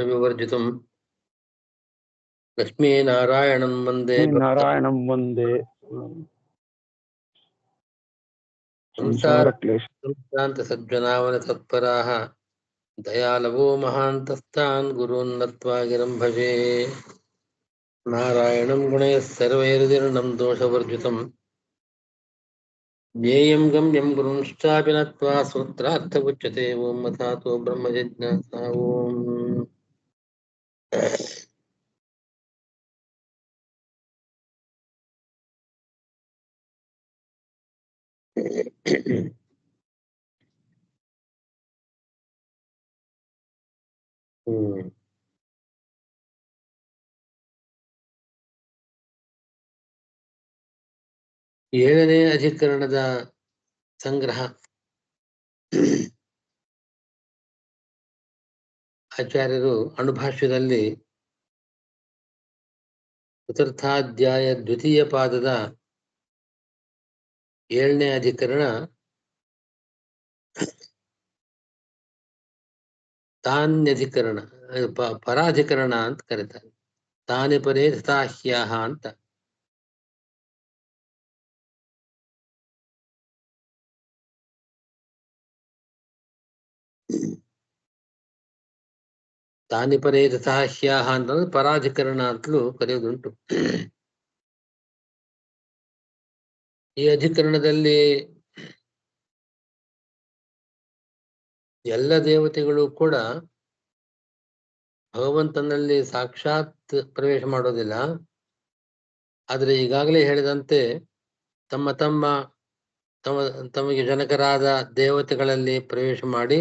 दोषविवर्जितं लक्ष्मीनारायणं वन्दे नारायणं वन्दे संसारक्लेशान्त तत्पराः दयालवो महान्तस्तान् गुरून् नत्वा गिरं भजे नारायणं गुणैः सर्वैर्दीर्णं दोषवर्जितं ज्ञेयं गम्यं गुरुंश्चापि नत्वा सूत्रार्थमुच्यते ॐ अथातो ब्रह्मजिज्ञासा ॐ ಏಳನೇ ಅಧಿಕರಣದ ಸಂಗ್ರಹ. ಆಚಾರ್ಯರು ಅಣುಭಾಷ್ಯದಲ್ಲಿ ಚತುರ್ಥಾಧ್ಯಾಯ ದ್ವಿತೀಯ ಪಾದದ 7ನೇ ಅಧಿಕರಣ ತಾನ್ಯಧಿಕರಣ, ಪರಾಧಿಕರಣ ಅಂತ ಕರೀತಾರೆ. ತಾನೆ ಪರೇ ತಥಾಹ್ಯಾಹ ಅಂತ. ತಾನೆ ಪರೇ ತಥಾಹ್ಯಾಹ ಅಂತಂದ್ರೆ ಪರಾಧಿಕರಣ ಅಂತಲೂ ಕರೆಯುವುದುಂಟು. ಈ ಅಧಿಕರಣದಲ್ಲಿ ಎಲ್ಲ ದೇವತೆಗಳು ಕೂಡ ಭಗವಂತನಲ್ಲಿ ಸಾಕ್ಷಾತ್ ಪ್ರವೇಶ ಮಾಡೋದಿಲ್ಲ. ಆದರೆ ಈಗಾಗಲೇ ಹೇಳಿದಂತೆ ತಮಗೆ ಜನಕರಾದ ದೇವತೆಗಳಲ್ಲಿ ಪ್ರವೇಶ ಮಾಡಿ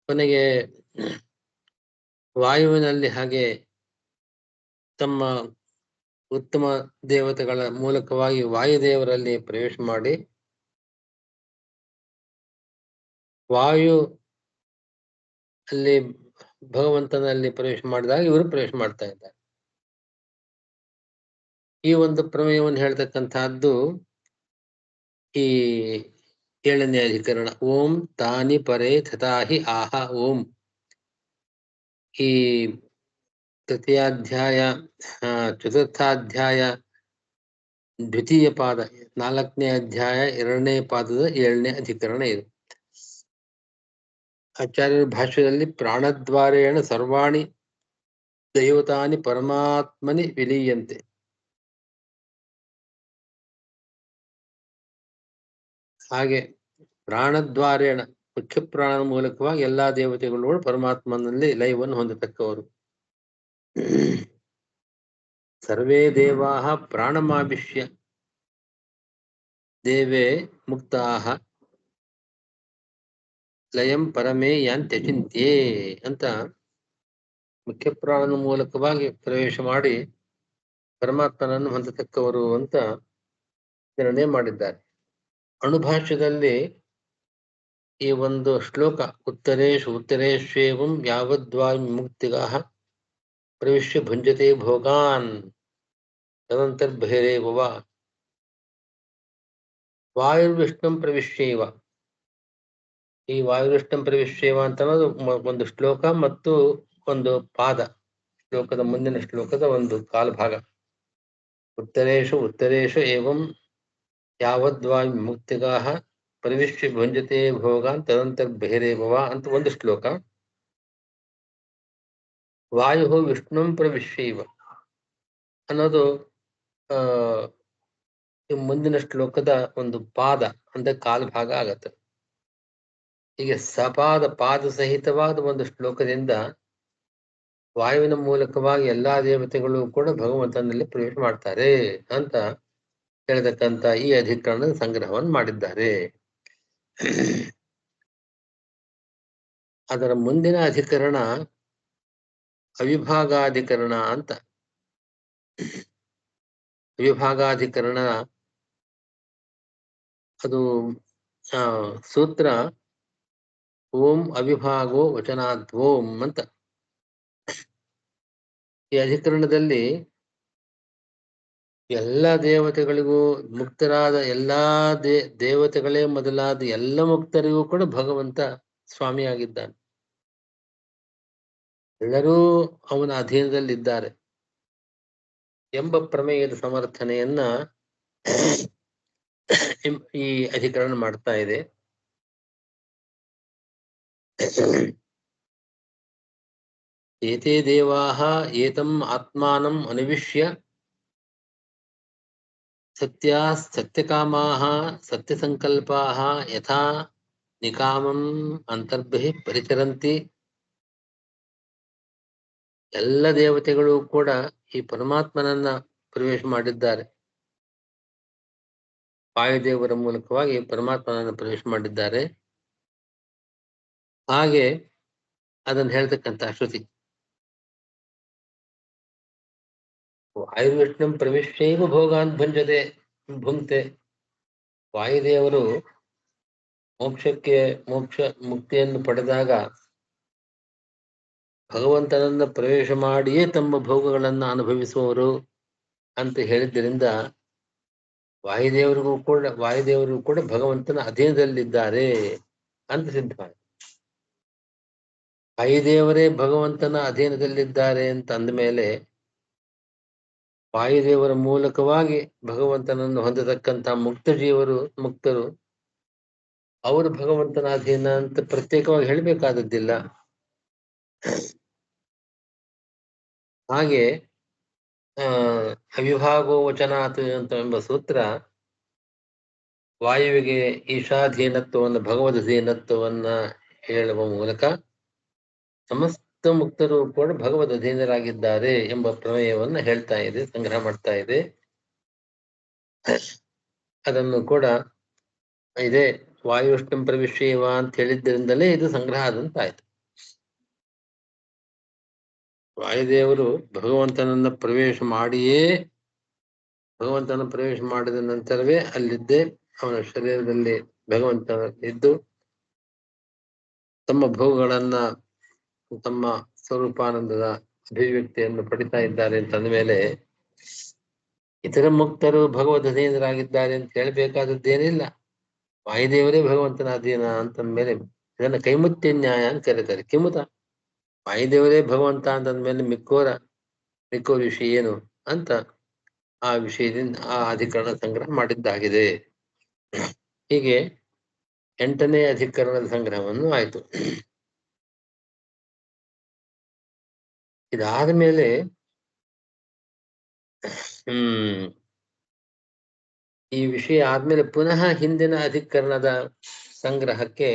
ಕೊನೆಗೆ ವಾಯುವಿನಲ್ಲಿ ಹಾಗೆ ತಮ್ಮ ಉತ್ತಮ ದೇವತೆಗಳ ಮೂಲಕವಾಗಿ ವಾಯುದೇವರಲ್ಲಿ ಪ್ರವೇಶ ಮಾಡಿ ವಾಯು ಅಲ್ಲಿ ಭಗವಂತನಲ್ಲಿ ಪ್ರವೇಶ ಮಾಡಿದಾಗ ಇವರು ಪ್ರವೇಶ ಮಾಡ್ತಾ ಇದ್ದಾರೆ. ಈ ಒಂದು ಪ್ರಮೇಯವನ್ನು ಹೇಳ್ತಕ್ಕಂತಹದ್ದು ಈ 7ನೇ ಅಧಿಕರಣ. ಓಂ ತಾನಿ ಪರೇ ತಥಾಹಿ ಆಹ ಓಂ. ಈ ತೃತೀಯಾಧ್ಯಾಯ ಚತುರ್ಥಾಧ್ಯಾಯ ದ್ವಿತೀಯ ಪಾದ 4ನೇ ಅಧ್ಯಾಯ 2ನೇ ಪಾದದ 7ನೇ ಅಧಿಕರಣ ಇದು. ಆಚಾರ್ಯರ ಭಾಷ್ಯದಲ್ಲಿ ಪ್ರಾಣದ್ವಾರೇಣ ಸರ್ವಾಣಿ ದೈವತಾನಿ ಪರಮಾತ್ಮನಿ ವಿಲೀಯಂತೆ. ಹಾಗೆ ಪ್ರಾಣದ್ವಾರೇಣ ಮುಖ್ಯ ಪ್ರಾಣದ ಮೂಲಕವಾಗಿ ಎಲ್ಲಾ ದೇವತೆಗಳು ಪರಮಾತ್ಮನಲ್ಲಿ ಲಯವನ್ನು ಹೊಂದತಕ್ಕವರು. ಸರ್ವೇ ದೇವಾಃ ಪ್ರಾಣಮಾಭಿಷ್ಯ ದೇವೇ ಮುಕ್ತಾಃ ಲಯಂ ಪರಮೇ ಯಾಂತ್ಯಚಿಂತ್ಯೇ ಅಂತ ಮುಖ್ಯ ಪ್ರಾಣದ ಮೂಲಕವಾಗಿ ಪ್ರವೇಶ ಮಾಡಿ ಪರಮಾತ್ಮನನ್ನು ಹೊಂದತಕ್ಕವರು ಅಂತ ನಿರ್ಣಯ ಮಾಡಿದ್ದಾರೆ. ಅಣುಭಾಷ್ಯದಲ್ಲಿ ಈ ಒಂದು ಶ್ಲೋಕ ಉತ್ತರೇಶ್ವೇವಂ ಯಾವದ್ವಾ ಮುಕ್ತಿಗಾಃ ಪ್ರವಿಶ್ಯ ಭುಂಜತೆ ಭೋಗಾನ್ ತದಂತರ್ಬಹಿರೇವ ವಾಯುರ್ವಿಷ್ಣುಂ ಪ್ರವಿಶ್ಯೈವ. ಈ ವಾಯುವಿಷ್ಣುಂ ಪ್ರವಿಶ್ಯೈವ ಅಂತ ಅನ್ನೋದು ಒಂದು ಶ್ಲೋಕ ಮತ್ತು ಒಂದು ಪಾದ. ಶ್ಲೋಕದ ಮುಂದಿನ ಶ್ಲೋಕದ ಒಂದು ಕಾಲ್ಭಾಗ. ಉತ್ತರೇಶು ಏವಂ ಯಾವದ್ವಾ ಮುಕ್ತಿಗಾಃ ಪ್ರವಿಶ್ಯ ಭುಂಜತೆ ಭೋಗಾನ್ ತದಂತರ್ಬಹಿರೇವ ಅಂತ ಒಂದು ಶ್ಲೋಕ. ವಾಯು ವಿಷ್ಣುಂ ಪ್ರವಿಶ್ಯೈವ ಅನ್ನೋದು ಮುಂದಿನ ಶ್ಲೋಕದ ಒಂದು ಪಾದ ಅಂದ್ರೆ ಕಾಲ್ಭಾಗ ಆಗತ್ತೆ. ಹೀಗೆ ಪಾದ ಸಹಿತವಾದ ಒಂದು ಶ್ಲೋಕದಿಂದ ವಾಯುವಿನ ಮೂಲಕವಾಗಿ ಎಲ್ಲಾ ದೇವತೆಗಳು ಕೂಡ ಭಗವಂತನಲ್ಲಿ ಪ್ರವೇಶ ಮಾಡ್ತಾರೆ ಅಂತ ಹೇಳ್ತಕ್ಕಂತ ಈ ಅಧಿಕರಣದ ಸಂಗ್ರಹವನ್ನು ಮಾಡಿದ್ದಾರೆ. ಅದರ ಮುಂದಿನ ಅಧಿಕರಣ ಅವಿಭಾಗಾಧಿಕರಣ ಅಂತ. ಅವಿಭಾಗಾಧಿಕರಣ ಅದು ಸೂತ್ರ ಓಂ ಅವಿಭಾಗೋ ವಚನಾದ್ವೋಂ ಅಂತ. ಈ ಅಧಿಕರಣದಲ್ಲಿ ಎಲ್ಲ ದೇವತೆಗಳಿಗೂ ಮುಕ್ತರಾದ ಎಲ್ಲಾ ದೇವತೆಗಳೇ ಮೊದಲಾದ ಎಲ್ಲ ಮುಕ್ತರಿಗೂ ಕೂಡ ಭಗವಂತ ಸ್ವಾಮಿಯಾಗಿದ್ದಾನೆ. ಎಲ್ಲರೂ ಅವನ ಅಧೀನದಲ್ಲಿದ್ದಾರೆ ಎಂಬ ಪ್ರಮೇಯದ ಸಮರ್ಥನೆಯನ್ನ ಈ ಅಧಿಕರಣ ಮಾಡ್ತಾ ಇದೆ. ಏತೇ ದೇವಾಃ ಏತಂ ಆತ್ಮಾನಂ ಅನಿವಿಶ್ಯ ಸತ್ಯಕಾಮಾಃ ಸತ್ಯಸಂಕಲ್ಪಾಃ ಯಥಾ ನಿಕಾಮಂ ಅಂತರ್ಭಿಃ ಪರಿಚರಂತಿ. ಎಲ್ಲ ದೇವತೆಗಳು ಕೂಡ ಈ ಪರಮಾತ್ಮನನ್ನ ಪ್ರವೇಶ ಮಾಡಿದ್ದಾರೆ. ವಾಯುದೇವರ ಮೂಲಕವಾಗಿ ಪರಮಾತ್ಮನನ್ನು ಪ್ರವೇಶ ಮಾಡಿದ್ದಾರೆ. ಹಾಗೆ ಅದನ್ನು ಹೇಳ್ತಕ್ಕಂಥ ಶ್ರುತಿ ವಾಯುವಿಷ್ಣುಂ ಪ್ರವಿಶ್ಯೈವ ಭೋಗಾನ್ ಭುಂಜತೆ ಭುಂಕ್ತೆ. ವಾಯುದೇವರು ಮೋಕ್ಷ ಮುಕ್ತಿಯನ್ನು ಪಡೆದಾಗ ಭಗವಂತನನ್ನ ಪ್ರವೇಶ ಮಾಡಿಯೇ ತಮ್ಮ ಭೋಗಗಳನ್ನ ಅನುಭವಿಸುವವರು ಅಂತ ಹೇಳಿದ್ದರಿಂದ ವಾಯುದೇವರು ಕೂಡ ಭಗವಂತನ ಅಧೀನದಲ್ಲಿದ್ದಾರೆ ಅಂತ ಸಿದ್ಧವಾಗಿದೆ. ವಾಯುದೇವರೇ ಭಗವಂತನ ಅಧೀನದಲ್ಲಿದ್ದಾರೆ ಅಂತ ಅಂದಮೇಲೆ ವಾಯುದೇವರ ಮೂಲಕವಾಗಿ ಭಗವಂತನನ್ನು ಹೊಂದತಕ್ಕಂಥ ಮುಕ್ತರು ಅವರು ಭಗವಂತನ ಅಧೀನ ಅಂತ ಪ್ರತ್ಯೇಕವಾಗಿ ಹೇಳಬೇಕಾದದ್ದಿಲ್ಲ. ಹಾಗೆ ಅವಿಭಾಗೋ ವಚನಾತ್ ಎಂಬ ಸೂತ್ರ ವಾಯುವಿಗೆ ಈಶಾಧೀನತ್ವವನ್ನು ಭಗವದಧೀನತ್ವವನ್ನ ಹೇಳುವ ಮೂಲಕ ಸಮಸ್ತ ಮುಕ್ತರು ಕೂಡ ಭಗವದ್ ಅಧೀನರಾಗಿದ್ದಾರೆ ಎಂಬ ಪ್ರಮೇಯವನ್ನ ಹೇಳ್ತಾ ಇದೆ, ಸಂಗ್ರಹ ಮಾಡ್ತಾ ಇದೆ. ಅದನ್ನು ಕೂಡ ಇದೆ ವಾಯುವಿಷ್ಣುಂ ಪ್ರವಿಶ್ಯೇವ ಅಂತ ಹೇಳಿದ್ದರಿಂದಲೇ ಇದು ಸಂಗ್ರಹ ಆದಂತಾಯ್ತು. ವಾಯುದೇವರು ಭಗವಂತನನ್ನ ಪ್ರವೇಶ ಮಾಡಿದ ನಂತರವೇ ಅಲ್ಲಿದ್ದೇ ಅವನ ಶರೀರದಲ್ಲಿ ಭಗವಂತ ಇದ್ದು ತಮ್ಮ ಭೋಗಗಳನ್ನ ತಮ್ಮ ಸ್ವರೂಪಾನಂದದ ಅಭಿವ್ಯಕ್ತಿಯನ್ನು ಪಡಿತಾ ಇದ್ದಾರೆ ಅಂತಂದ ಮೇಲೆ ಇತರ ಮುಕ್ತರು ಭಗವದ್ ಅಧೀನರಾಗಿದ್ದಾರೆ ಅಂತ ಹೇಳ್ಬೇಕಾದದ್ದೇನಿಲ್ಲ. ವಾಯುದೇವರೇ ಭಗವಂತನ ಅಧೀನ ಅಂತಂದ್ಮೇಲೆ ಇದನ್ನ ಕೈಮುತ್ಯ ನ್ಯಾಯ ಅಂತ ಕರೀತಾರೆ. ಕಿಮುತ ವಾಯುದೇವರೇ ಭಗವಂತ ಅಂತಂದ್ಮೇಲೆ ಮಿಕ್ಕೋ ವಿಷಯ ಏನು ಅಂತ ಆ ವಿಷಯದಿಂದ ಆ ಅಧಿಕರಣ ಸಂಗ್ರಹ ಮಾಡಿದ್ದಾಗಿದೆ. ಹೀಗೆ 8ನೇ ಅಧಿಕರಣದ ಸಂಗ್ರಹವನ್ನು ಆಯ್ತು. ಇದಾದ ಮೇಲೆ ಈ ವಿಷಯ ಆದ್ಮೇಲೆ ಪುನಃ ಹಿಂದಿನ ಅಧಿಕರಣದ ಸಂಗ್ರಹಕ್ಕೆ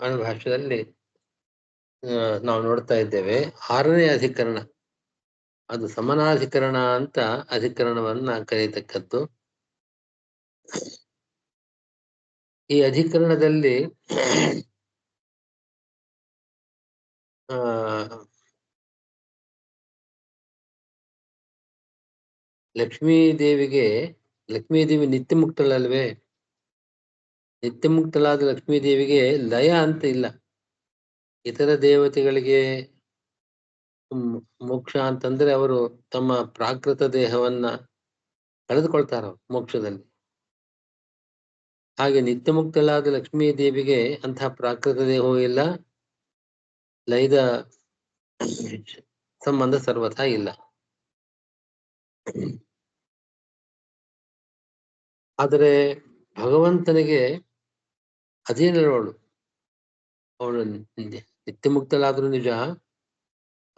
ಅನುಭಾಷ್ಯದಲ್ಲಿ ನಾವು ನೋಡ್ತಾ ಇದ್ದೇವೆ. 6ನೇ ಅಧಿಕರಣ ಅದು ಸಮನಾಧಿಕರಣ ಅಂತ ಅಧಿಕರಣವನ್ನ ಕರೀತಕ್ಕದ್ದು. ಈ ಅಧಿಕರಣದಲ್ಲಿ ಲಕ್ಷ್ಮೀದೇವಿ ನಿತ್ಯ ಮುಕ್ತಳಲ್ವೇ? ನಿತ್ಯ ಮುಕ್ತಳಾದ ಲಕ್ಷ್ಮೀದೇವಿಗೆ ಲಯ ಅಂತ ಇಲ್ಲ. ಇತರ ದೇವತೆಗಳಿಗೆ ಮೋಕ್ಷ ಅಂತಂದ್ರೆ ಅವರು ತಮ್ಮ ಪ್ರಾಕೃತ ದೇಹವನ್ನ ಕಳೆದುಕೊಳ್ತಾರ ಮೋಕ್ಷದಲ್ಲಿ. ಹಾಗೆ ನಿತ್ಯ ಮುಕ್ತಳಾದ ಲಕ್ಷ್ಮೀ ದೇವಿಗೆ ಅಂತಹ ಪ್ರಾಕೃತ ದೇಹವೂ ಇಲ್ಲ, ಲಯದ ಸಂಬಂಧ ಸರ್ವಥಾ ಇಲ್ಲ. ಆದರೆ ಭಗವಂತನಿಗೆ ಅಧೀನಳವಳು. ಅವಳು ನಿತ್ಯ ಮುಕ್ತಳಾದ್ರೂ ನಿಜ,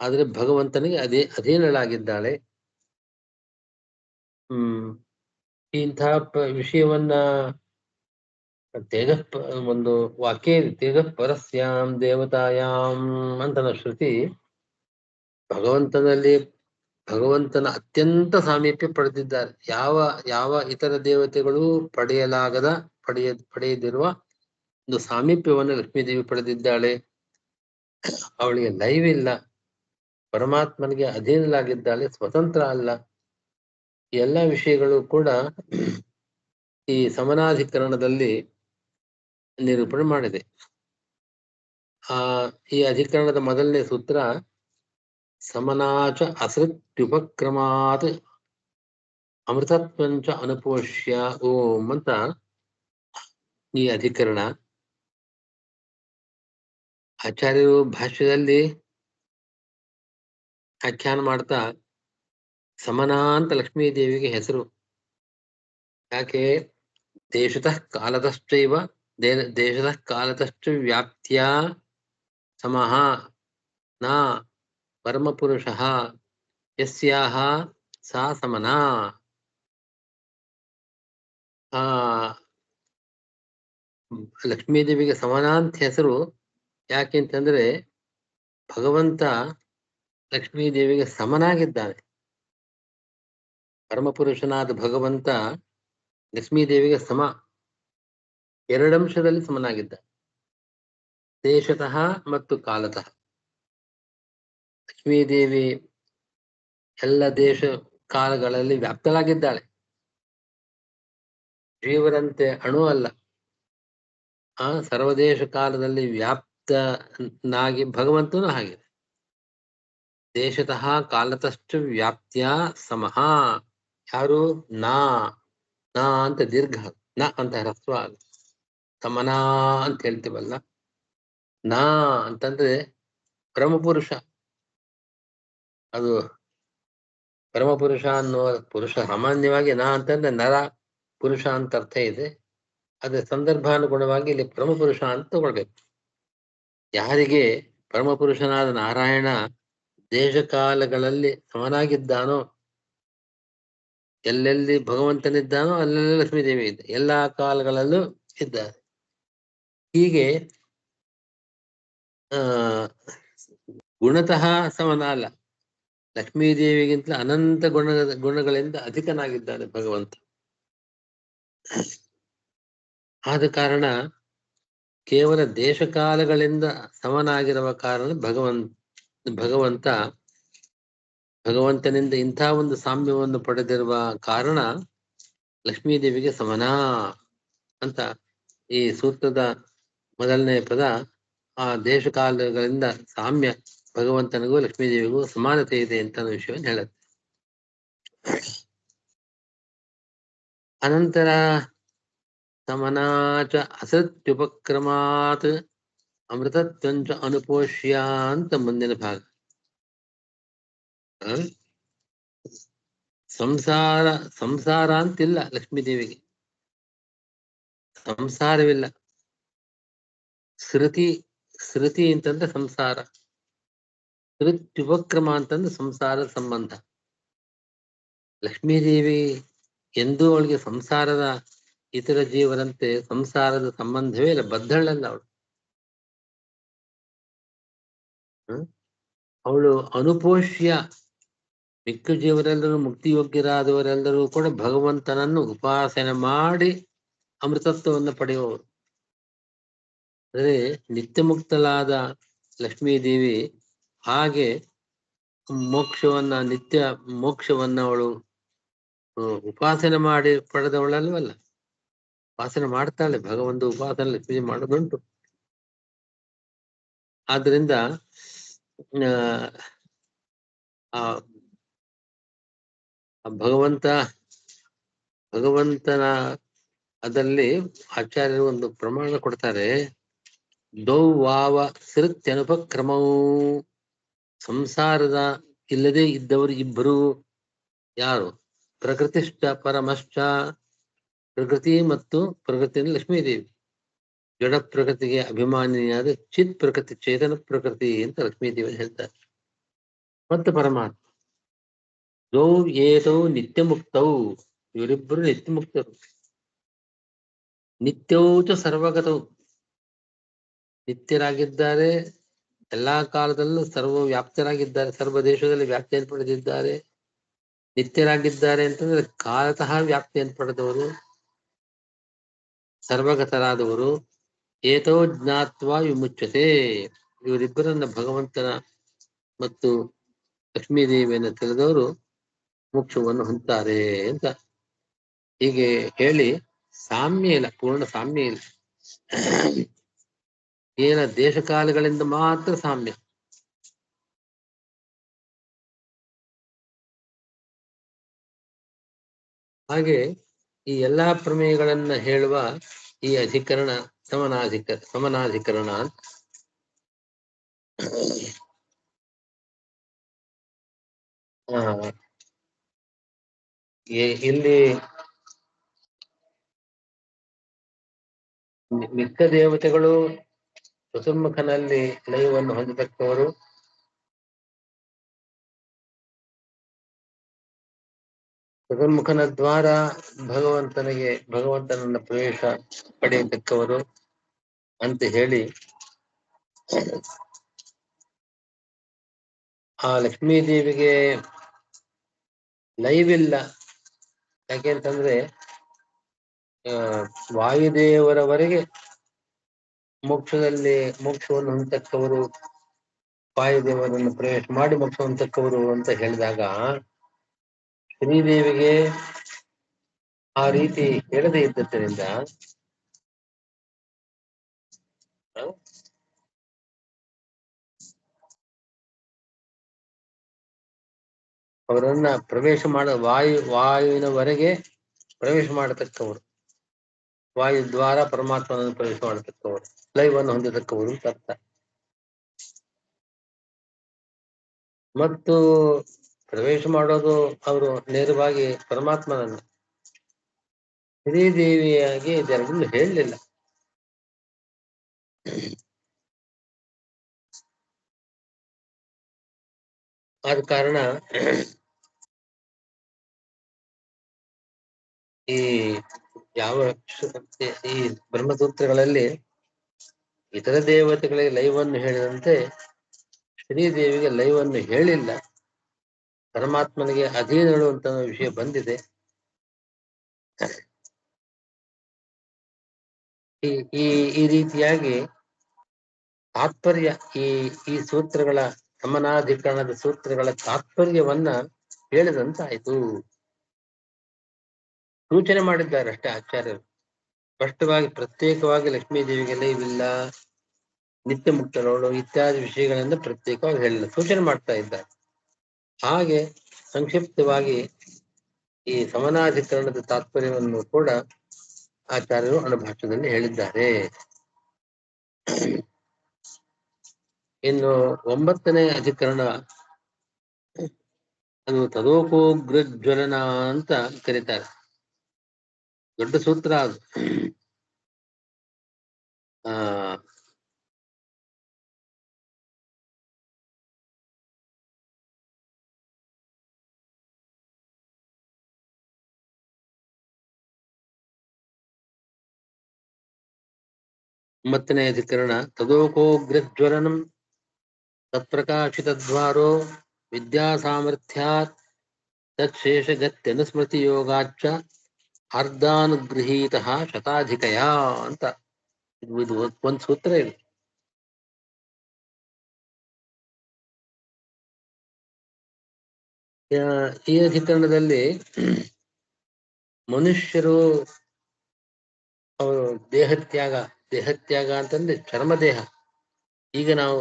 ಆದ್ರೆ ಭಗವಂತನಿಗೆ ಅಧೀನಳಾಗಿದ್ದಾಳೆ. ಇಂತಹ ವಿಷಯವನ್ನ ಒಂದು ವಾಕ್ಯ ತೇಜಃ ಪರಸ್ಯಾಂ ದೇವತಾಯಾಮ್ ಅಂತನ ಶ್ರುತಿ ಭಗವಂತನ ಅತ್ಯಂತ ಸಾಮೀಪ್ಯ ಪಡೆದಿದ್ದಾರೆ. ಯಾವ ಇತರ ದೇವತೆಗಳು ಪಡೆಯದಿರುವ ಒಂದು ಸಾಮೀಪ್ಯವನ್ನು ಲಕ್ಷ್ಮೀದೇವಿ ಪಡೆದಿದ್ದಾಳೆ. ಅವಳಿಗೆ ಲೈವಿಲ್ಲ, ಪರಮಾತ್ಮನಿಗೆ ಅಧೀನಲಾಗಿದ್ದಾಳೆ, ಸ್ವತಂತ್ರ ಅಲ್ಲ. ಎಲ್ಲ ವಿಷಯಗಳು ಕೂಡ ಈ ಸಮನಾಧಿಕರಣದಲ್ಲಿ ನಿರೂಪಣೆ ಮಾಡಿದೆ. ಈ ಅಧಿಕರಣದ ಮೊದಲನೇ ಸೂತ್ರ ಸಮನಾಚ ಅಸೃತ್ಯುಪಕ್ರಮಾತ್ ಅಮೃತತ್ವಂಚ ಅನುಪೋಷ್ಯ ಓಂ ಅಂತ ಈ ಅಧಿಕರಣ. ಆಚಾರ್ಯರು ಭಾಷ್ಯದಲ್ಲಿ ಆಖ್ಯಾನ ಮಾಡ್ತಾ ಸಮನಾ ಅಂತ ಲಕ್ಷ್ಮೀ ದೇವಿಗೆ ಹೆಸರು. ಯಾಕೆ? ದೇಶತಃ ಕಾಲತಶ್ಚೈವ ದೇಶತಃ ಕಾಲತಶ್ಚ ವ್ಯಾಪ್ತ್ಯಾ ಸಮಃ ನ ಪರಮಪುರುಷಃ ಯಸ್ಯಾಹ ಸಾ ಸಮನಾ. ಆ ಲಕ್ಷ್ಮೀದೇವಿಗೆ ಸಮನಾ ಅಂತ ಹೆಸರು ಯಾಕೆ ಅಂತಂದ್ರೆ ಭಗವಂತ ಲಕ್ಷ್ಮೀದೇವಿಗೆ ಸಮನಾಗಿದ್ದಾನೆ. ಪರಮಪುರುಷನಾದ ಭಗವಂತ ಲಕ್ಷ್ಮೀದೇವಿಗೆ ಸಮ, ಎರಡಂಶದಲ್ಲಿ ಸಮನಾಗಿದ್ದ, ದೇಶತಃ ಮತ್ತು ಕಾಲತಃ. ಲಕ್ಷ್ಮೀದೇವಿ ಎಲ್ಲ ದೇಶ ಕಾಲಗಳಲ್ಲಿ ವ್ಯಾಪ್ತಳಾಗಿದ್ದಾಳೆ. ಜೀವರಂತೆ ಅಣು ಅಲ್ಲ. ಸರ್ವದೇಶ ಕಾಲದಲ್ಲಿ ವ್ಯಾಪ್ತನಾಗಿ ಭಗವಂತನು ಹಾಗೆ. ದೇಶತಃ ಕಾಲತಶ್ಚ ವ್ಯಾಪ್ತ್ಯ ಸಮಃ. ಯಾರು? ನಾ ಅಂತ ದೀರ್ಘ, ನ ಅಂತ ಹ್ರಸ್ವ, ಸಮನಾ ಅಂತ ಹೇಳ್ತೀವಲ್ಲ. ನಾ ಅಂತಂದ್ರೆ ಪರಮಪುರುಷ. ಅದು ಪರಮಪುರುಷ ಅನ್ನುವ ಪುರುಷ ಸಾಮಾನ್ಯವಾಗಿ ನಾ ಅಂತಂದ್ರೆ ನರ ಪುರುಷ ಅಂತ ಅರ್ಥ ಇದೆ. ಅದೇ ಸಂದರ್ಭಾನುಗುಣವಾಗಿ ಇಲ್ಲಿ ಪರಮಪುರುಷ ಅಂತ ತಗೊಳ್ಬೇಕು. ಯಾರಿಗೆ ಪರಮಪುರುಷನಾದ ನಾರಾಯಣ ದೇಶಕಾಲಗಳಲ್ಲಿ ಸಮನಾಗಿದ್ದಾನೋ, ಎಲ್ಲೆಲ್ಲಿ ಭಗವಂತನಿದ್ದಾನೋ ಅಲ್ಲೆಲ್ಲ ಲಕ್ಷ್ಮೀದೇವಿ ಇದ್ದ, ಎಲ್ಲಾ ಕಾಲಗಳಲ್ಲೂ ಇದ್ದಾರೆ. ಹೀಗೆ ಗುಣತಃ ಸಮನ ಅಲ್ಲ, ಲಕ್ಷ್ಮೀದೇವಿಗಿಂತ ಅನಂತ ಗುಣಗಳಿಂದ ಅಧಿಕನಾಗಿದ್ದಾನೆ ಭಗವಂತ. ಆದ ಕಾರಣ ಕೇವಲ ದೇಶಕಾಲಗಳಿಂದ ಸಮನಾಗಿರುವ ಕಾರಣ ಭಗವಂತನಿಂದ ಇಂಥ ಒಂದು ಸಾಮ್ಯವನ್ನು ಪಡೆದಿರುವ ಕಾರಣ ಲಕ್ಷ್ಮೀದೇವಿಗೆ ಸಮನಾ ಅಂತ ಈ ಸೂತ್ರದ ಮೊದಲನೇ ಪದ. ಆ ದೇಶಕಾಲಗಳಿಂದ ಸಾಮ್ಯ ಭಗವಂತನಿಗೂ ಲಕ್ಷ್ಮೀದೇವಿಗೂ ಸಮಾನತೆ ಇದೆ ಅಂತ ವಿಷಯವನ್ನು ಹೇಳುತ್ತೆ. ಅನಂತರ ಸಮನಾಚ ಅಸತ್ಯುಪಕ್ರಮಾತ್ ಅಮೃತತ್ವಂಚ ಅನುಪೋಷ್ಯ ಅಂತ ಮುಂದಿನ ಭಾಗ. ಸಂಸಾರ ಅಂತಿಲ್ಲ ಲಕ್ಷ್ಮೀದೇವಿಗೆ, ಸಂಸಾರವಿಲ್ಲ. ಶ್ರುತಿ ಅಂತಂದ್ರೆ ಸಂಸಾರ, ಶ್ರುತ್ಯುಪಕ್ರಮ ಅಂತಂದ್ರೆ ಸಂಸಾರದ ಸಂಬಂಧ. ಲಕ್ಷ್ಮೀದೇವಿ ಎಂದೂ ಅವಳಿಗೆ ಸಂಸಾರದ ಇತರ ಜೀವರಂತೆ ಸಂಸಾರದ ಸಂಬಂಧವೇ ಇಲ್ಲ, ಬದ್ಧಳಲ್ಲ ಅವಳು. ಅವಳು ಅನುಪೋಷ್ಯ. ಮಿಕ್ಕ ಜೀವರೆಲ್ಲರೂ ಮುಕ್ತಿಯೋಗ್ಯರಾದವರೆಲ್ಲರೂ ಕೂಡ ಭಗವಂತನನ್ನು ಉಪಾಸನೆ ಮಾಡಿ ಅಮೃತತ್ವವನ್ನು ಪಡೆಯುವವರು. ಅಂದ್ರೆ ನಿತ್ಯ ಮುಕ್ತಲಾದ ಲಕ್ಷ್ಮೀದೇವಿ ಹಾಗೆ ನಿತ್ಯ ಮೋಕ್ಷವನ್ನ ಅವಳು ಉಪಾಸನೆ ಮಾಡಿ ಪಡೆದವಳಲ್ವಲ್ಲ, ಉಪಾಸನೆ ಮಾಡ್ತಾಳೆ. ಭಗವಂತ ಉಪಾಸನೆ ಲಕ್ಷ್ಮೀ ಮಾಡೋದುಂಟು. ಆದ್ರಿಂದ ಭಗವಂತನ ಅದರಲ್ಲಿ ಆಚಾರ್ಯರು ಒಂದು ಪ್ರಮಾಣ ಕೊಡ್ತಾರೆ. ದೌವಾವ ಸೃತ್ಯನುಪಕ್ರಮವು. ಸಂಸಾರದ ಇಲ್ಲದೆ ಇದ್ದವರು ಇಬ್ಬರು. ಯಾರು? ಪ್ರಕೃತಿಶ್ಚ ಪರಮಶ್ಚ. ಪ್ರಕೃತಿ ಮತ್ತು ಪ್ರಕೃತಿಯಲ್ಲಿ ಲಕ್ಷ್ಮೀದೇವಿ. ಜಡ ಪ್ರಕೃತಿಗೆ ಅಭಿಮಾನಿಯಾದ ಚಿತ್ ಪ್ರಕೃತಿ, ಚೇತನ ಪ್ರಕೃತಿ ಅಂತ ಲಕ್ಷ್ಮೀದೇವಿ ಹೇಳ್ತಾರೆ. ಮತ್ತು ಪರಮಾತ್ಮ. ದೌ ಏತೌ ನಿತ್ಯ ಮುಕ್ತವು. ಇವರಿಬ್ಬರು ನಿತ್ಯ ಮುಕ್ತರು. ನಿತ್ಯೌಚ ಸರ್ವಗತವು. ನಿತ್ಯರಾಗಿದ್ದಾರೆ, ಎಲ್ಲಾ ಕಾಲದಲ್ಲೂ ಸರ್ವವ್ಯಾಪ್ತರಾಗಿದ್ದಾರೆ, ಸರ್ವ ದೇಶದಲ್ಲಿ ವ್ಯಾಪ್ತಿಯನ್ನು ಪಡೆದಿದ್ದಾರೆ. ನಿತ್ಯರಾಗಿದ್ದಾರೆ ಅಂತಂದ್ರೆ ಕಾಲತಃ ವ್ಯಾಪ್ತಿಯನ್ನು ಪಡೆದವರು, ಸರ್ವಗತರಾದವರು. ಏತೋ ಜ್ಞಾತ್ವ ವಿಮುಚ್ಯತೆ. ಇವರಿಬ್ಬರನ್ನ ಭಗವಂತನ ಮತ್ತು ಲಕ್ಷ್ಮೀದೇವಿಯನ್ನು ತಿಳಿದವರು ಮೋಕ್ಷವನ್ನು ಹೊಂದ್ತಾರೆ ಅಂತ ಹೀಗೆ ಹೇಳಿ, ಸಾಮ್ಯ ಇಲ್ಲ, ಪೂರ್ಣ ಸಾಮ್ಯ ಇಲ್ಲ. ಏನ ದೇಶಕಾಲಗಳಿಂದ ಮಾತ್ರ ಸಾಮ್ಯ. ಹಾಗೆ ಈ ಎಲ್ಲಾ ಪ್ರಮೇಯಗಳನ್ನ ಹೇಳುವ ಈ ಅಧಿಕರಣ ಸಮನಾಧಿಕರಣ ಅಂತ. ಇಲ್ಲಿ ಮಿಕ್ಕ ದೇವತೆಗಳು ಚತುರ್ಮುಖನಲ್ಲಿ ಲಯವನ್ನು ಹೊಂದತಕ್ಕವರು, ಚತುರ್ಮುಖನ ದ್ವಾರ ಭಗವಂತನನ್ನ ಪ್ರವೇಶ ಪಡೆಯತಕ್ಕವರು ಅಂತ ಹೇಳಿ, ಆ ಲಕ್ಷ್ಮೀ ದೇವಿಗೆ ಲೈವಿಲ್ಲ. ಯಾಕೆಂತಂದ್ರೆ ವಾಯುದೇವರವರೆಗೆ ಮೋಕ್ಷವನ್ನು ಹೊಂದತಕ್ಕವರು, ವಾಯುದೇವರನ್ನು ಪ್ರವೇಶ ಮಾಡಿ ಮೋಕ್ಷ ಹೊಂದತಕ್ಕವರು ಅಂತ ಹೇಳಿದಾಗ, ಶ್ರೀದೇವಿಗೆ ಆ ರೀತಿ ಹೇಳದೇ ಇದ್ದದ್ದರಿಂದ ಅವರನ್ನ ಪ್ರವೇಶ ವಾಯುವಿನವರೆಗೆ ಪ್ರವೇಶ ಮಾಡತಕ್ಕವರು, ವಾಯು ದ್ವಾರ ಪರಮಾತ್ಮನನ್ನು ಪ್ರವೇಶ ಮಾಡತಕ್ಕವರು, ಲೈವನ್ನು ಹೊಂದತಕ್ಕವರು ಅಂತ ಅರ್ಥ. ಮತ್ತು ಪ್ರವೇಶ ಮಾಡೋದು ಅವರು ನೇರವಾಗಿ ಪರಮಾತ್ಮನನ್ನು, ಶ್ರೀದೇವಿಯಾಗಿ ಇದೆರಡನ್ನು ಹೇಳಲಿಲ್ಲ. ಆದ ಕಾರಣ ಈ ಬ್ರಹ್ಮಸೂತ್ರಗಳಲ್ಲಿ ಇತರ ದೇವತೆಗಳಿಗೆ ಲೈವನ್ನು ಹೇಳಿದಂತೆ ಶ್ರೀದೇವಿಗೆ ಲೈವನ್ನು ಹೇಳಿಲ್ಲ. ಪರಮಾತ್ಮನಿಗೆ ಅಧೀನಳು ಅಂತ ವಿಷಯ ಬಂದಿದೆ. ಈ ರೀತಿಯಾಗಿ ತಾತ್ಪರ್ಯ, ಈ ಸೂತ್ರಗಳ ಸಮನಾಧಿಕರಣದ ಸೂತ್ರಗಳ ತಾತ್ಪರ್ಯವನ್ನ ಹೇಳಿದಂತಾಯ್ತು. ಸೂಚನೆ ಮಾಡಿದ್ದಾರೆ ಅಷ್ಟೇ ಆಚಾರ್ಯರು. ಸ್ಪಷ್ಟವಾಗಿ ಪ್ರತ್ಯೇಕವಾಗಿ ಲಕ್ಷ್ಮೀ ದೇವಿಗೆ ಲೈವಿಲ್ಲ, ನಿತ್ಯ ಮುಕ್ತಳವಳು ಇತ್ಯಾದಿ ವಿಷಯಗಳಿಂದ ಪ್ರತ್ಯೇಕವಾಗಿ ಹೇಳಿಲ್ಲ, ಸೂಚನೆ ಮಾಡ್ತಾ ಇದ್ದಾರೆ. ಹಾಗೆ ಸಂಕ್ಷಿಪ್ತವಾಗಿ ಈ ಸಮನಾಧಿಕರಣದ ತಾತ್ಪರ್ಯವನ್ನು ಕೂಡ ಆಚಾರ್ಯರು ಅನುಭಾಷ್ಯದಲ್ಲಿ ಹೇಳಿದ್ದಾರೆ. ಇನ್ನು 9ನೇ ಅಧಿಕರಣ, ಅದು ತದೋಕೋಗ್ರಜ್ವಲನ ಅಂತ ಕರೀತಾರೆ. ದೊಡ್ಡ ಸೂತ್ರ ಅದು. ಮತ್ತನೇ ಅಧಿಕರಣ ತದೋಕೋಗ್ರಜ್ವಲನಂ ತತ್ಪ್ರಕಾಶಿತದ್ವಾರೋ ವಿದ್ಯಾಸಾಮರ್ಥ್ಯಾತ್ ತತ್ಶೇಷಗತ್ಯನುಸ್ಮೃತಿ ಯೋಗಾಚ್ಚ ಅರ್ಧಾನುಗೃಹೀತ ಶತಾಧಿಕಯ ಅಂತ ಇದು ಒಂದು ಸೂತ್ರ ಇದೆ. ಈ ಅಧಿಕರಣದಲ್ಲಿ ಮನುಷ್ಯರು ಅವರು ದೇಹತ್ಯಾಗ ಅಂತಂದ್ರೆ ಚರ್ಮದೇಹ. ಈಗ ನಾವು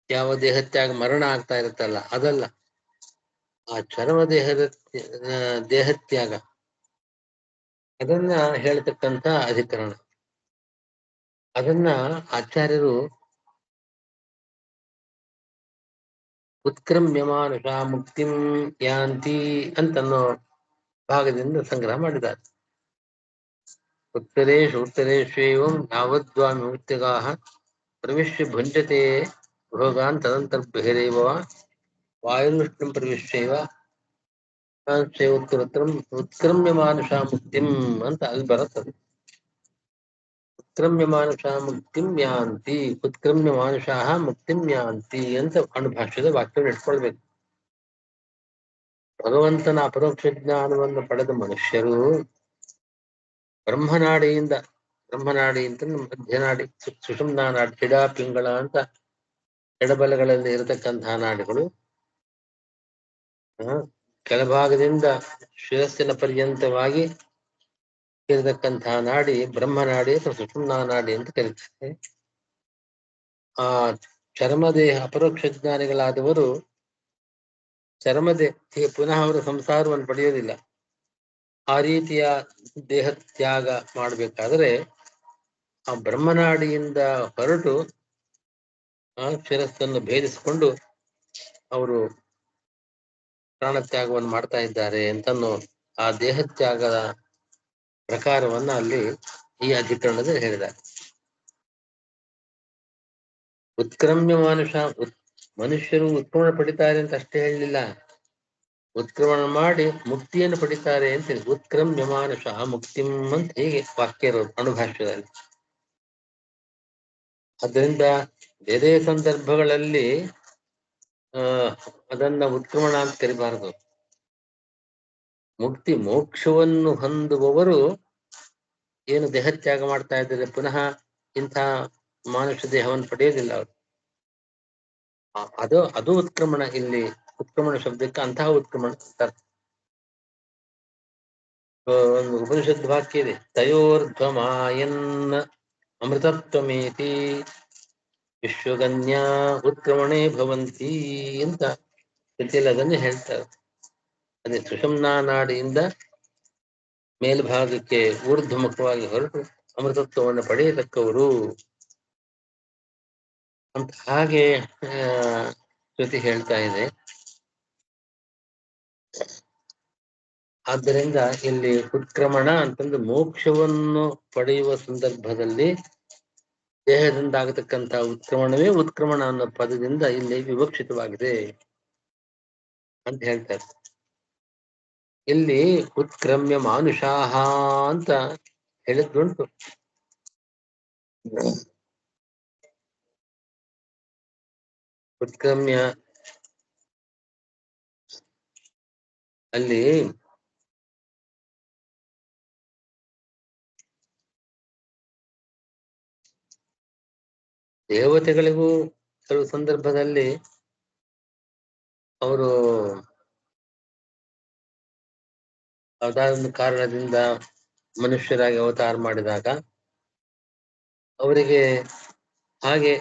ಯಾವ ದೇಹತ್ಯಾಗ ಮರಣ ಆಗ್ತಾ ಇರುತ್ತಲ್ಲ, ಅದಲ್ಲ, ಆ ಚರ್ಮ ದೇಹತ್ಯಾಗ ಅದನ್ನ ಹೇಳ್ತಕ್ಕಂಥ ಅಧಿಕರಣ. ಅದನ್ನ ಆಚಾರ್ಯರು ಉತ್ಕ್ರಮ್ಯಮಾನುಷ ಮುಕ್ತಿಂ ಯಾಂತಿ ಅಂತನ್ನೋ ಭಾಗದಿಂದ ಸಂಗ್ರಹ ಮಾಡಿದ್ದಾರೆ. ಉತ್ತರೇಶ್ವೇವಂ ಯಾವದ್ವಾಮಿ ಮುಕ್ತಿಗಾಃ ಪ್ರವಿಶ್ಯ ಭುಂಜತೆ ಭೋಗಾನ್ ತದಂತರ್ಬಹಿರೇವ ವಾಯುರ್ವಿಷ್ಣುಂ ಪ್ರವಿಶ್ಯೈವ ಉತ್ಕ್ರಮ್ಯಮಾನುಷ ಮುಕ್ತಿಂ ಅಂತ ಅಲ್ಲಿ ಬರುತ್ತದೆ. ಉತ್ಕ್ರಮ್ಯಮಾನುಷ ಮುಕ್ತಿಂ ಯಾಂತಿ, ಉತ್ಕ್ರಮ್ಯಮಾನುಷಾಃ ಮುಕ್ತಿಂ ಯಾಂತಿ ಅಂತ ಅನುಭಾಷ್ಯದ ವಾಕ್ಯವನ್ನು ಇಟ್ಕೊಳ್ಬೇಕು. ಭಗವಂತನ ಅಪರೋಕ್ಷ ಜ್ಞಾನವನ್ನು ಪಡೆದ ಮನುಷ್ಯರು ಬ್ರಹ್ಮನಾಡಿ ಅಂತ ಮಧ್ಯನಾಡಿ, ಸುಷುಮ್ನಾ ನಾಡಿ, ಪಿಡ ಪಿಂಗಳ ಅಂತ ಎಡಬಲಗಳಲ್ಲಿ ಇರತಕ್ಕಂತಹ ನಾಡಿಗಳು, ಕೆಳಭಾಗದಿಂದ ಶಿರಸ್ಸಿನ ಪರ್ಯಂತವಾಗಿ ಇರತಕ್ಕಂತಹ ನಾಡಿ ಬ್ರಹ್ಮನಾಡಿ ಅಥವಾ ಸುಷುಮ್ನಾ ನಾಡಿ ಅಂತ ಕರೀತಾರೆ. ಆ ಚರ್ಮದೇಹ ಅಪರೋಕ್ಷ ಜ್ಞಾನಿಗಳಾದವರು ಪುನಃ ಅವರು ಸಂಸಾರವನ್ನು ಪಡೆಯೋದಿಲ್ಲ. ಆ ರೀತಿಯ ದೇಹ ತ್ಯಾಗ ಮಾಡಬೇಕಾದ್ರೆ ಆ ಬ್ರಹ್ಮನಾಡಿಯಿಂದ ಹೊರಟು ಶಿರಸ್ಸನ್ನು ಭೇದಿಸಿಕೊಂಡು ಅವರು ಪ್ರಾಣತ್ಯಾಗವನ್ನು ಮಾಡ್ತಾ ಇದ್ದಾರೆ ಅಂತನೋ ಆ ದೇಹತ್ಯಾಗದ ಪ್ರಕಾರವನ್ನ ಅಲ್ಲಿ ಈ ಅಧಿಕರಣದಲ್ಲಿ ಹೇಳಿದ್ದಾರೆ. ಉತ್ಕ್ರಮ್ಯ ಮನುಷ್ಯರು ಉತ್ಕ್ರಮಣ ಪಡಿತಾರೆ ಅಂತ ಅಷ್ಟೇ ಹೇಳಲಿಲ್ಲ, ಉತ್ಕ್ರಮಣ ಮಾಡಿ ಮುಕ್ತಿಯನ್ನು ಪಡಿತಾರೆ ಅಂತ ಹೇಳಿ. ಉತ್ಕ್ರಮ್ಯ ಮಾನುಷ ಮುಕ್ತಿಂ ಅಂತ ಹೀಗೆ ವಾಕ್ಯ ಇರೋದು ಅಣುಭಾಷ್ಯದಲ್ಲಿ. ಅದರಿಂದ ಬೇರೆ ಸಂದರ್ಭಗಳಲ್ಲಿ ಅದನ್ನ ಉತ್ಕ್ರಮಣ ಅಂತ ಕರಿಬಾರದು. ಮುಕ್ತಿ ಮೋಕ್ಷವನ್ನು ಹೊಂದುವವರು ಏನು ದೇಹತ್ಯಾಗ ಮಾಡ್ತಾ ಇದ್ದಾರೆ ಪುನಃ ಇಂಥ ಮಾನುಷ ದೇಹವನ್ನು ಪಡೆಯೋದಿಲ್ಲ ಅವರು. ಅದು ಉತ್ಕ್ರಮಣ. ಇಲ್ಲಿ ಉತ್ಕ್ರಮಣ ಶಬ್ದಕ್ಕೆ ಅಂತಹ ಉತ್ಕ್ರಮಣ ಅಂತಾರೆ. ಒಂದು ಉಪನಿಷತ್ ವಾಕ್ಯ ಇದೆ, ತಯೋರ್ಧ್ವಮಾಯನ್ ಅಮೃತತ್ವಮೇತಿ ವಿಶ್ವಗನ್ಯ ಉತ್ಕ್ರಮಣೆ ಭವಂತಿ ಅಂತ ಸ್ಥಿತಿಯಲ್ಲಿ ಅದನ್ನೇ ಹೇಳ್ತಾರೆ. ಅದೇ ಸುಷುಮ್ನಾ ನಾಡಿಯಿಂದ ಮೇಲ್ಭಾಗಕ್ಕೆ ಊರ್ಧ್ವಮುಖವಾಗಿ ಹೊರಟು ಅಮೃತತ್ವವನ್ನು ಪಡೆಯತಕ್ಕವರು ಅಂತ ಹಾಗೆ ಶ್ರುತಿ ಹೇಳ್ತಾ ಇದೆ. ಆದ್ದರಿಂದ ಇಲ್ಲಿ ಉತ್ಕ್ರಮಣ ಅಂತಂದ್ರೆ ಮೋಕ್ಷವನ್ನು ಪಡೆಯುವ ಸಂದರ್ಭದಲ್ಲಿ ದೇಹದಿಂದ ಆಗತಕ್ಕಂಥ ಉತ್ಕ್ರಮಣವೇ ಉತ್ಕ್ರಮಣ ಅನ್ನೋ ಪದದಿಂದ ಇಲ್ಲಿ ವಿವಕ್ಷಿತವಾಗಿದೆ ಅಂತ ಹೇಳ್ತಾರೆ. ಇಲ್ಲಿ ಉತ್ಕ್ರಮ್ಯ ಮಾನುಷಾಹ ಅಂತ ಹೇಳಿದ್ದುಂಟು. ಉತ್ಕ್ರಮ್ಯ ಅಲ್ಲಿ ದೇವತೆಗಳಿಗೂ ಕೆಲವು ಸಂದರ್ಭದಲ್ಲಿ ಅವರು ಯಾವುದಾದೊಂದು ಕಾರಣದಿಂದ ಮನುಷ್ಯರಾಗಿ ಅವತಾರ ಮಾಡಿದಾಗ ಅವರಿಗೆ ಹಾಗೆ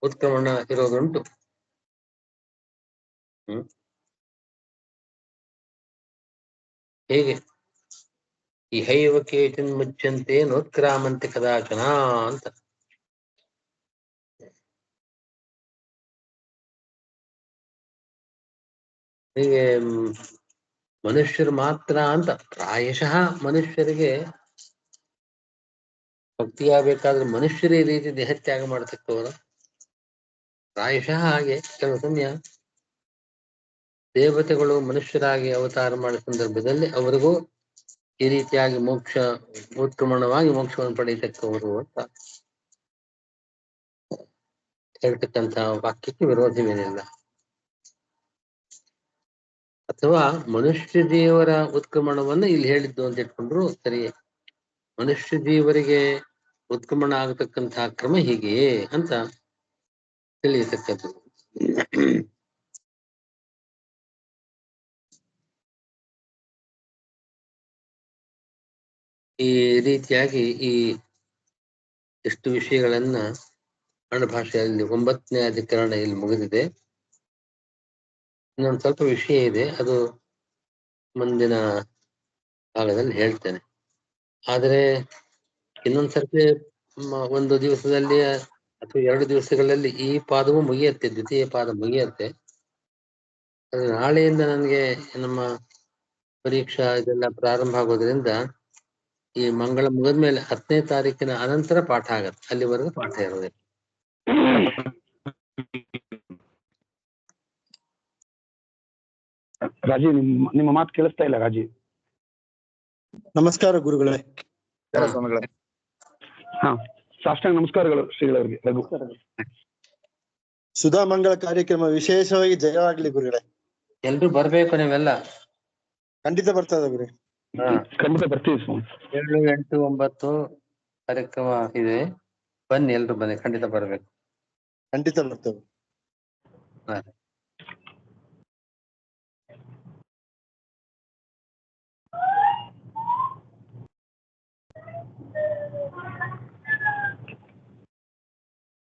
ಉತ್ಕ್ರಮಣ ಇರೋದುಂಟು. ಹೇಗೆ ಇಹೈವ ಕೇಚಿನ್ ಮುಚ್ಚಂತೆ ನೋತ್ಕ್ರಾಮಂತೆ ಕದಾಚನ ಅಂತ. ಹೀಗೆ ಮನುಷ್ಯರು ಮಾತ್ರ ಅಂತ ಪ್ರಾಯಶಃ ಮನುಷ್ಯರಿಗೆ ಭಕ್ತಿಯಾಗಬೇಕಾದ್ರೆ ಮನುಷ್ಯರೇ ಈ ರೀತಿ ದೇಹತ್ಯಾಗ ಮಾಡತಕ್ಕವರು ಪ್ರಾಯಶಃ. ಹಾಗೆ ಕೆಲವು ಸಮಯ ದೇವತೆಗಳು ಮನುಷ್ಯರಾಗಿ ಅವತಾರ ಮಾಡಿದ ಸಂದರ್ಭದಲ್ಲಿ ಅವರಿಗೂ ಈ ರೀತಿಯಾಗಿ ಉತ್ಕ್ರಮಣವಾಗಿ ಮೋಕ್ಷವನ್ನು ಪಡೆಯತಕ್ಕವರು ಅಂತ ಹೇಳ್ತಕ್ಕಂಥ ವಾಕ್ಯಕ್ಕೆ ವಿರೋಧವೇನಿಲ್ಲ. ಅಥವಾ ಮನುಷ್ಯ ಜೀವರ ಉತ್ಕ್ರಮಣವನ್ನು ಇಲ್ಲಿ ಹೇಳಿದ್ದು ಅಂತ ಇಟ್ಕೊಂಡ್ರು ಸರಿಯೇ. ಮನುಷ್ಯ ಜೀವರಿಗೆ ಉತ್ಕ್ರಮಣ ಆಗತಕ್ಕಂತಹ ಕ್ರಮ ಹೀಗೆಯೇ ಅಂತ ತಿಳಿಯತಕ್ಕದ್ದು. ಈ ರೀತಿಯಾಗಿ ಈ ಎಷ್ಟು ವಿಷಯಗಳನ್ನ ಅಣುಭಾಷೆಯಲ್ಲಿ 9ನೇ ಅಧಿಕರಣ ಇಲ್ಲಿ ಮುಗಿದಿದೆ. ಇನ್ನೊಂದು ಸ್ವಲ್ಪ ವಿಷಯ ಇದೆ, ಅದು ಮುಂದಿನ ಭಾಗದಲ್ಲಿ ಹೇಳ್ತೇನೆ. ಆದರೆ ಇನ್ನೊಂದ್ಸರ್ತಿ ಒಂದು ದಿವಸದಲ್ಲಿ ಅಥವಾ 2 ದಿವಸಗಳಲ್ಲಿ ಈ ಪಾದವು ಮುಗಿಯುತ್ತೆ, ದ್ವಿತೀಯ ಪಾದ ಮುಗಿಯುತ್ತೆ. ಅದು ನಾಳೆಯಿಂದ ನನಗೆ ನಮ್ಮ ಪರೀಕ್ಷಾ ಇದೆಲ್ಲ ಪ್ರಾರಂಭ ಆಗೋದ್ರಿಂದ ಈ ಮಂಗಳ ಮುಗಿದ್ಮೇಲೆ 10ನೇ ತಾರೀಕಿನ ಅನಂತರ ಪಾಠ ಆಗತ್ತೆ. ಅಲ್ಲಿವರೆಗೂ ಪಾಠ ಇರೋದಿಲ್ಲ. ರಾಜೀವ್, ನಿಮ್ಮ ಮಾತು ಕೇಳಿಸ್ತಾ ಇಲ್ಲ. ರಾಜೀವ್, ನಮಸ್ಕಾರ ಗುರುಗಳೇ. ಹಾ, ಸಾಷ್ಟಾಂಗ ನಮಸ್ಕಾರಗಳು ಶ್ರೀಗಳವರಿಗೆ. ರಘು, ಸುಧಾಮಂಗಳ ಕಾರ್ಯಕ್ರಮ ವಿಶೇಷವಾಗಿ ಜಯವಾಗ್ಲಿ ಗುರುಗಳೇ. ಎಲ್ರು ಬರ್ಬೇಕು, ನೀವೆಲ್ಲ ಖಂಡಿತ ಬರ್ತದ ಗುರು. ಖಂಡಿತ ಬರ್ತೀವಿ ಸ್ವಾಮಿ. 7, 8, 9 ಕಾರ್ಯಕ್ರಮ ಇದೆ, ಬನ್ನಿ, ಎಲ್ರು ಬನ್ನಿ, ಖಂಡಿತ ಬರ್ಬೇಕು. ಖಂಡಿತ ಬರ್ತದೆ.